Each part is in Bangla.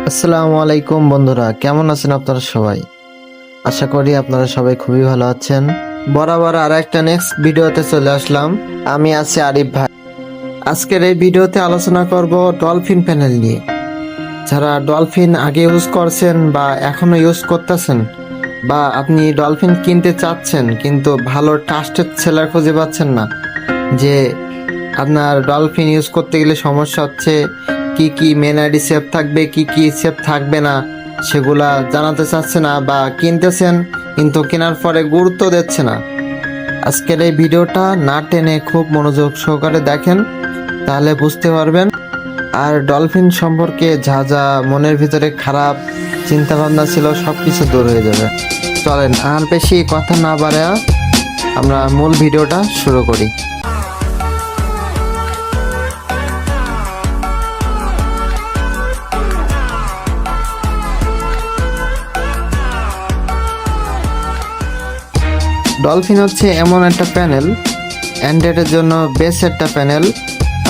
আসসালামু আলাইকুম বন্ধুরা, কেমন আছেন আপনারা সবাই? আশা করি আপনারা সবাই খুবই ভালো আছেন। বরাবর আর একটা নেক্সট ভিডিওতে চলে আসলাম। আমি আছি আরিফ ভাই। আজকের এই ভিডিওতে আলোচনা করব ডলফিন প্যানেল নিয়ে। যারা ডলফিন আগে ইউজ করছেন বা এখনো ইউজ করতেছেন, বা আপনি ডলফিন কিনতে চাচ্ছেন কিন্তু ভালো ট্রাস্টেড সেলার খুঁজে পাচ্ছেন না, যে আপনার ডলফিন ইউজ করতে গেলে সমস্যা হচ্ছে, কি কি মেন আইডি সেভ থাকবে, কি কি সেভ থাকবে না, সেগুলা জানাতে চাচ্ছে না, বা কিনতেছেন কিন্তু কেনার পরে গুরুত্ব দিচ্ছে না। আজকের এই ভিডিওটা না টেনে খুব মনোযোগ সহকারে দেখেন, তাহলে বুঝতে পারবেন। আর ডলফিন সম্পর্কে যা যা মনের ভিতরে খারাপ চিন্তা ভাবনা ছিল সব কিছু দূর হয়ে যাবে। চলেন আর বেশি কথা না বাড়ায়া আমরা মূল ভিডিওটা শুরু করি। ডলফিন হচ্ছে এমন একটা প্যানেল, অ্যান্ড্রয়েডের জন্য বেস্ট একটা প্যানেল।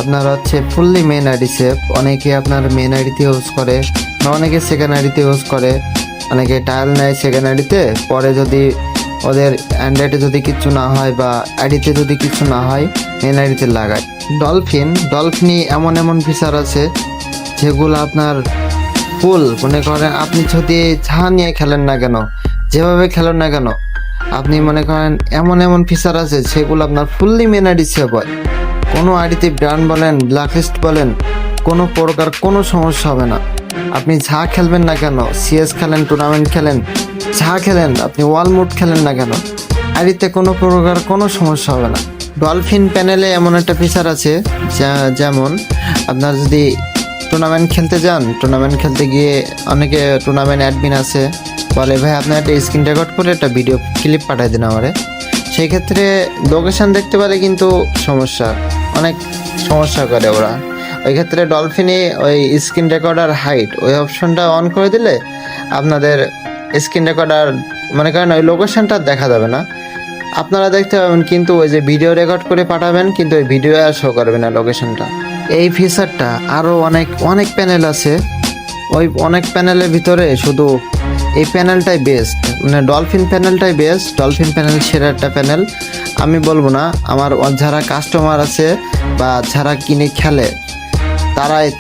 আপনার হচ্ছে ফুললি মেন আইডি সেভ। অনেকে আপনার মেন আইডিতে ইউজ করে, বা অনেকে সেকেন্ড আইডিতে ইউজ করে, অনেকে টাইল নেয় সেকেন্ড আইডিতে, পরে যদি ওদের অ্যান্ড্রয়েডে যদি কিছু না হয় বা আইডিতে যদি কিছু না হয় মেন আইডিতে লাগায়। ডলফিনই এমন এমন ফিচার আছে যেগুলো আপনার ফুল, মনে করেন আপনি যদি যা নিয়ে খেলেন না কেন, যেভাবে খেলেন না কেন, আপনি মনে করেন এমন এমন ফিচার আছে সেগুলো আপনার ফুললি মেন আইডি সেভ হয়। কোনো আইডিতে ব্র্যান্ড বলেন, ব্ল্যাকলিস্ট বলেন, কোনো প্রকার কোনো সমস্যা হবে না। আপনি যা খেলবেন না কেন, সিএস খেলেন, টুর্নামেন্ট খেলেন, যা খেলেন, আপনি ওয়াল মুড খেলেন না কেন, আইডিতে কোনো প্রকার কোনো সমস্যা হবে না। ডলফিন প্যানেলে এমন একটা ফিচার আছে, যেমন আপনার যদি টুর্নামেন্ট খেলতে যান, টুর্নামেন্ট খেলতে গিয়ে অনেকে টুর্নামেন্ট অ্যাডমিন আছে, বলে ভাই আপনার একটা স্ক্রিন রেকর্ড করে একটা ভিডিও ক্লিপ পাঠিয়ে দিন আমারে। সেই ক্ষেত্রে লোকেশন দেখতে পারে কিন্তু অনেক সমস্যা করে ওরা। ওই ক্ষেত্রে ডলফিনে ওই স্ক্রিন রেকর্ডার হাইড ওই অপশনটা অন করে দিলে আপনাদের স্ক্রিন রেকর্ডার মনে করেন ওই লোকেশনটা দেখা যাবে না, আপনারা দেখতে পাবেন, কিন্তু ওই যে ভিডিও রেকর্ড করে পাঠাবেন কিন্তু ওই ভিডিও আর শো করবে না লোকেশনটা। এই ফিচারটা আরও অনেক অনেক প্যানেল আছে, ওই অনেক প্যানেলের ভিতরে শুধু এই প্যানেলটাই বেস্ট, মানে ডলফিন প্যানেলটাই বেস্ট। ডলফিন প্যানেল সেরা একটা প্যানেল। আমি বলবো না, আমার যারা কাস্টমার আছে বা যারা কিনে খেলে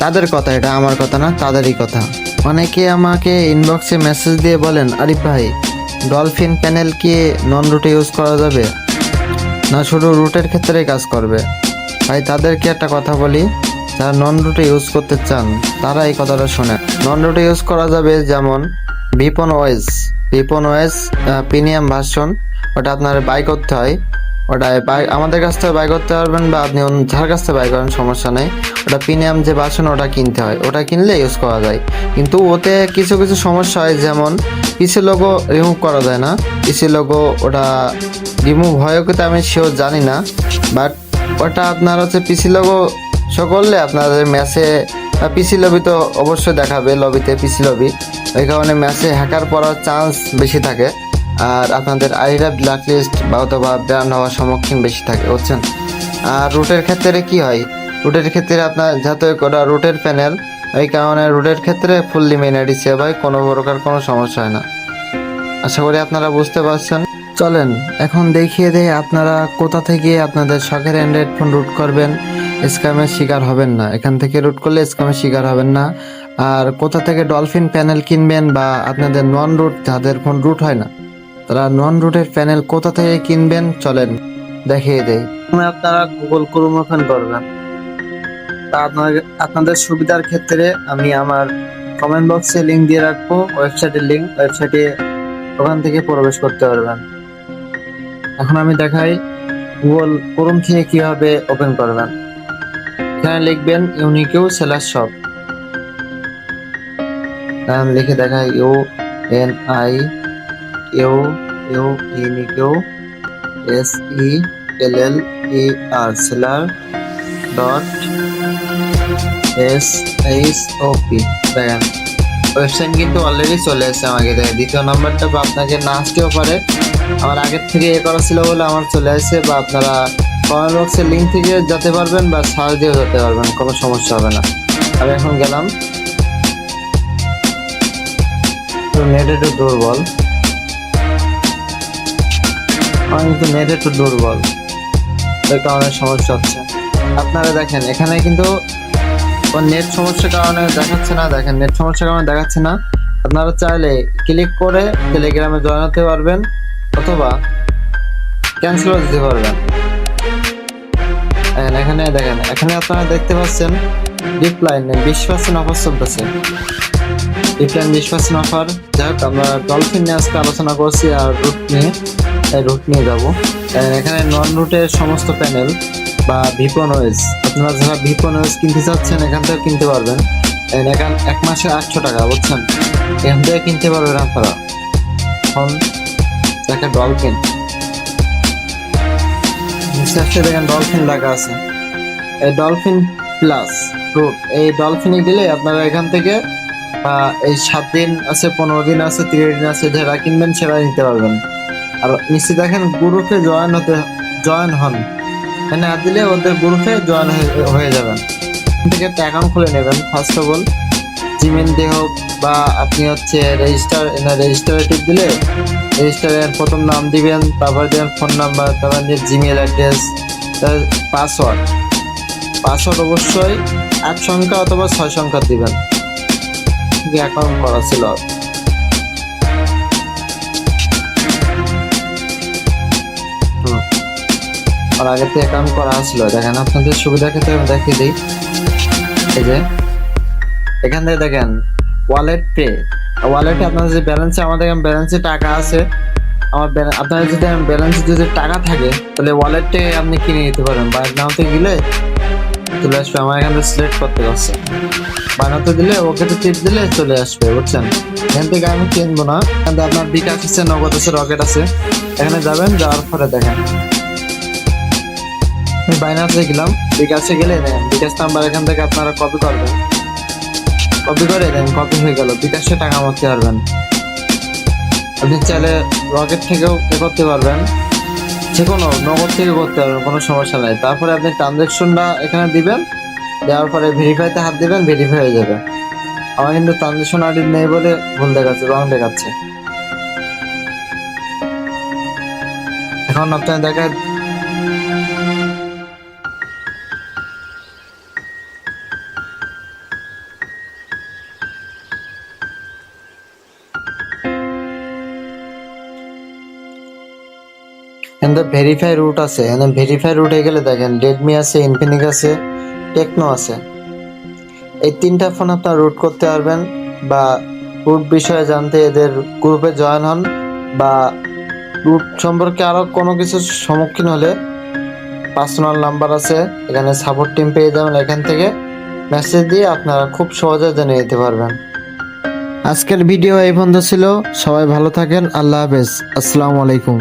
তাদের কথা, এটা আমার কথা না, তাদেরই কথা। অনেকে আমাকে ইনবক্সে মেসেজ দিয়ে বলেন, আরিফ ভাই ডলফিন প্যানেল কি নন রুটে ইউজ করা যাবে, না শুধু রুটের ক্ষেত্রেই কাজ করবে? ভাই তাদেরকে একটা কথা বলি, যারা নন রুটে ইউজ করতে চান তারা এই কথাটা শোনেন। নন রুটে ইউজ করা যাবে যেমন ভিপন ওএস প্রিমিয়াম ভার্সন, ওটা আপনার বাই করতে হয়। ওটা আমাদের কাছ থেকে বাই করতে পারবেন, বা আপনি যার কাছ থেকে বাই করেন সমস্যা নেই। ওটা প্রিমিয়াম যে ভার্সন ওটা কিনতে হয়, ওটা কিনলে ইউজ করা যায়। কিন্তু ওতে কিছু কিছু সমস্যা হয়, যেমন পিসি লোগো রিমুভ করা যায় না। পিসি লোগো ওটা রিমুভ হয় কিন্তু আমি শিওর জানি না, বাট ওটা আপনার হচ্ছে পিসি লোগো শো করলে আপনাদের ম্যাচে পিসি লবি তো অবশ্যই দেখাবে, লবিতে পিসি লবি, ওই কারণে ম্যাচে হ্যাকার পড়ার চান্স বেশি থাকে, আর আপনাদের আইডিটা ব্ল্যাকলিস্ট বা অথবা ব্যান হওয়ার সম্মুখীন বেশি থাকে, বুঝছেন। আর রুটের ক্ষেত্রে কি হয়, রুটের ক্ষেত্রে আপনার যাতে ওটা রুটের প্যানেল, ওই কারণে রুটের ক্ষেত্রে ফুললি মেন আইডি সেভ হয়, কোনো প্রকার কোনো সমস্যা হয় না। আশা করি আপনারা বুঝতে পারছেন। চলেন এখন দেখিয়ে দেয় আপনারা কোথা থেকে আপনাদের শখের অ্যান্ড্রয়েড ফোন রুট করবেন, স্ক্যামের শিকার হবেন না। এখান থেকে রুট করলে স্ক্যামের শিকার হবেন না। আর কোথা থেকে ডলফিন প্যানেল কিনবেন, বা আপনাদের নন রুট, যাদের ফোন রুট হয় না তারা নন রুটের প্যানেল কোথা থেকে কিনবেন চলেন দেখিয়ে দেই। আপনারা গুগল ক্রোম ওপেন করবেন। তা আপনাদের সুবিধার ক্ষেত্রে আমি আমার কমেন্ট বক্সে লিঙ্ক দিয়ে রাখবো, ওয়েবসাইটের লিঙ্ক, ওয়েবসাইটে ওখান থেকে প্রবেশ করতে পারবেন। এখন আমি দেখাই গুগল ক্রোম থেকে কিভাবে ওপেন করবেন। এখানে লিখবেন ইউনিকিউ সেলার শপ, নাম লিখে দেখাই ইউনিকিউ SELLER সেলার .shop। দেখেন ওয়েবসাইট কিন্তু অলরেডি চলে এসেছে আমাকে। দেখেন দ্বিতীয় নাম্বারটা বা আপনাকে না আসতেও পারে, আমার আগের থেকে করা ছিল বলে আমার চলে আসছে, বা আপনারা কমেন্ট বক্সের লিঙ্ক থেকে যেতে পারবেন বা সার্চ দিয়েও যেতে পারবেন, কোনো সমস্যা হবে না। আমি এখন গেলাম, নেট একটু দুর্বল, আমার কিন্তু নেট একটু দুর্বল, এই কারণে সমস্যা হচ্ছে। আপনারা দেখেন এখানে কিন্তু নেট সমস্যার কারণে দেখাচ্ছে না, দেখেন নেট সমস্যার কারণে দেখাচ্ছে না। আপনারা চাইলে ক্লিক করে টেলিগ্রামে জয়েন হতে পারবেন অথবা ক্যান্সেলও দিতে পারবেন। এখানে দেখেন, এখানে আপনারা দেখতে পাচ্ছেন ডিপ্লাইন 20% অফার চলতেছে, ডিপ্লাইন 20% অফার। যাই হোক, আমরা ডলফিন নিয়ে আজকে আলোচনা করছি আর রুট নিয়ে যাবো। এখানে নন রুটের সমস্ত প্যানেল বা ভিপন ওয়েস, আপনারা যারা ভিপন ওয়েস কিনতে চাচ্ছেন এখান থেকে কিনতে পারবেন। এখান 1 মাসে 800 টাকা, বুঝছেন, এখান থেকে কিনতে পারবেন আপনারা। এখন দেখেন ডলফিন নিচে দেখেন ডলফিন লেখা আছে, এই ডলফিন প্লাস রুট, এই ডলফিনে গেলে আপনারা এখান থেকে এই 7 দিন আছে, 15 দিন আছে, 30 দিন আছে, যারা কিনবেন সেটা নিতে পারবেন। আর নিচে দেখেন গ্রুপে জয়েন হন, এখানে আর দিলে ওদের গ্রুপে জয়েন হয়ে যাবেন। এখান থেকে একটা অ্যাকাউন্ট খুলে নেবেন। ফার্স্ট অফ অল জিমেল দিয়ে হোক বা আপনি হচ্ছে রেজিস্টারে টিপ দিলে রেজিস্টারের প্রথম নাম দিবেন, তারপর দিবেন ফোন নাম্বার, তারপর দিয়ে জিমেল অ্যাড্রেস, পাসওয়ার্ড অবশ্যই 8 সংখ্যা অথবা 6 সংখ্যা দিবেন। অ্যাকাউন্ট করা ছিল আর আগে থেকে অ্যাকাউন্ট করা ছিল। দেখেন আপনাদের সুবিধা ক্ষেত্রে আমি দেখিয়ে দিই, এই যে এখান থেকে দেখেন ওয়ালেট পে, ওয়ালেটে আপনার যে ব্যালেন্সে, আমাদের ব্যালেন্সে টাকা আছে, আপনার যদি ব্যালেন্সে যদি টাকা থাকে তাহলে ওয়ালেটে আপনি কিনে নিতে পারেন। বাইক নামতে গেলে চলে আসবে, আমার এখানে সিলেক্ট করতে পারছে, বানাতে দিলে ওকে তো টিপ দিলে চলে আসবে, বুঝছেন। এখান থেকে আমি কিনবো না, এখান থেকে আপনার বিকাশ আছে, নগদ আছে, রকেট আছে, এখানে যাবেন, যাওয়ার পরে দেখেন আমি বাইনান্সে গেলাম, বিকাশে গেলে দেখেন বিকাশ নাম্বার এখান থেকে আপনারা কপি করবেন, কপি করে দেন, কপি হয়ে গেল, বিকাশে টাকা মারতে পারবেন। আপনি চাইলে রকেট থেকেও করতে পারবেন, যে কোনো নগদ থেকে করতে পারবেন, কোনো সমস্যা নাই। তারপরে আপনি ট্রানজ্যাকশনটা এখানে দিবেন, দেওয়ার পরে ভেরিফাইতে হাত দিবেন, ভেরিফাই হয়ে যাবে। আমার কিন্তু ট্রানজ্যাকশন আইডি নেই বলে ভুল দেখাচ্ছে, রং দেখাচ্ছে। এখন আপনার দেখা ভেরিফাই রুট আছে, এখানে ভেরিফাই রুটে গেলে দেখেন রেডমি আছে, ইনফিনিক্স আছে, টেকনো আছে, এই 3টা ফোন আপনার রুট করতে পারবেন। বা রুট বিষয়ে জানতে এদের গ্রুপে জয়েন হন, বা রুট সম্পর্কে আরো কোনো কিছুর সম্মুখীন হলে পার্সোনাল নাম্বার আছে, এখানে সাপোর্ট টিম পেয়ে যাবেন, এখান থেকে মেসেজ দিয়ে আপনারা খুব সহজে জেনে নিতে পারবেন। আজকের ভিডিও এই পর্যন্ত ছিল, সবাই ভালো থাকেন, আল্লাহ হাফেজ, আসসালামু আলাইকুম।